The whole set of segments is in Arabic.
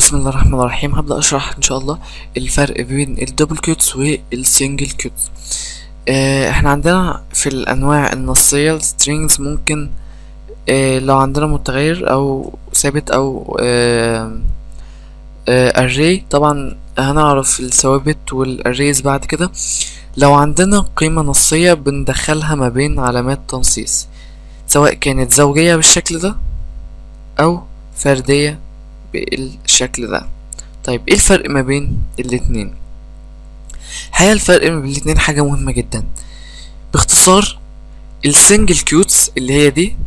بسم الله الرحمن الرحيم. هبدأ اشرح ان شاء الله الفرق بين الدبل كوتس والسنجل كوتس. احنا عندنا في الانواع النصية السترينجز ممكن لو عندنا متغير او ثابت او array. طبعا هنعرف الثوابت والاريز بعد كده. لو عندنا قيمة نصية بندخلها ما بين علامات تنصيص، سواء كانت زوجية بالشكل ده او فردية بالشكل ده. طيب ايه الفرق ما بين الاتنين؟ الحقيقة الفرق ما بين الاتنين حاجة مهمة جدا. باختصار، السنجل كيوتس اللي هي دي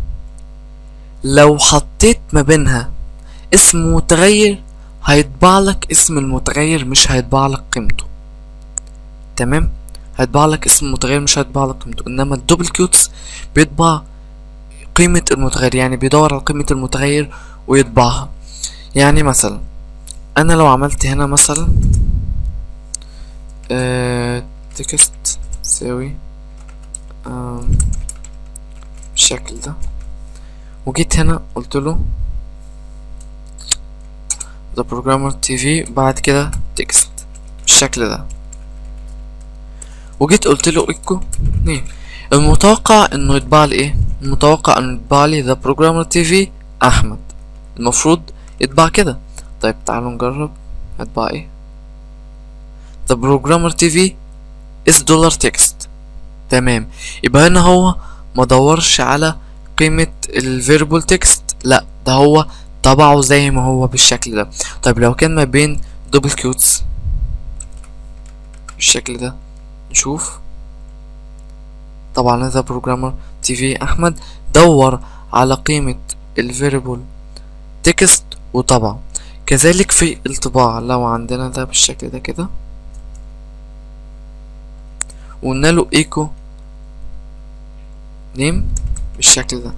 لو حطيت ما بينها اسم متغير هيطبع لك اسم المتغير، مش هيطبع لك قيمته. تمام، هيطبع لك اسم المتغير مش هيطبع لك قيمته. انما الدبل كيوتس بيطبع قيمة المتغير، يعني بيدور على قيمة المتغير ويطبعها. يعني مثلا انا لو عملت هنا مثلا تكست تساوي بالشكل ده، وجيت هنا قلت له The Programmer TV بعد كده تكست بالشكل ده، وجيت قلت له ايكو نيم، المتوقع انه يطبع لي ايه؟ المتوقع انه يطبع لي The Programmer TV احمد. المفروض يطبع كده. طيب تعالوا نجرب هيطبع ايه. The Programmer TV is dollar text. تمام، يبقى هنا هو ما دورش على قيمة الفيربل تكست، لا ده هو طبعه زي ما هو بالشكل ده. طيب لو كان ما بين دبل كيوتس بالشكل ده نشوف. طبعا هذا بروجرامر تي في احمد دور على قيمة الفيربل تكست وطبعه. كذلك في الطباعة، لو عندنا ده بالشكل ده كده وقلنا له ايكو نيم بالشكل ده،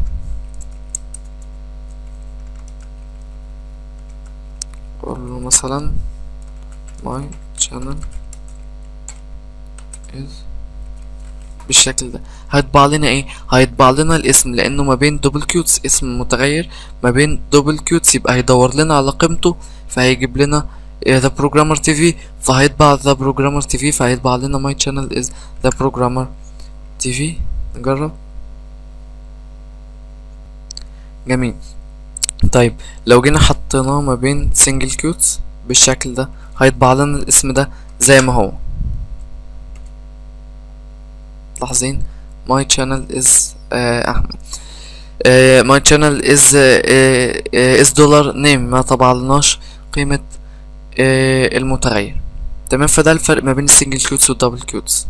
اقول له مثلا my channel is بالشكل ده، هيطبع لنا ايه؟ هيطبع لنا الاسم، لانه ما بين دبل كيوتس اسم متغير ما بين دبل كيوتس، يبقى هيدور لنا على قيمته فهيجيب لنا The Programmer TV، فهيطبع The Programmer TV فهيطبع لنا my channel is The Programmer TV. نجرب. جميل. طيب لو جينا حطيناه ما بين سنجل كيوتس بالشكل ده هيطبع لنا الاسم ده زي ما هو. لاحظين my channel is احمد، my channel is dollar name، ما طبع لناش قيمة المتغير. تمام، فده الفرق ما بين السنجل كيوتس والدبل كيوتس.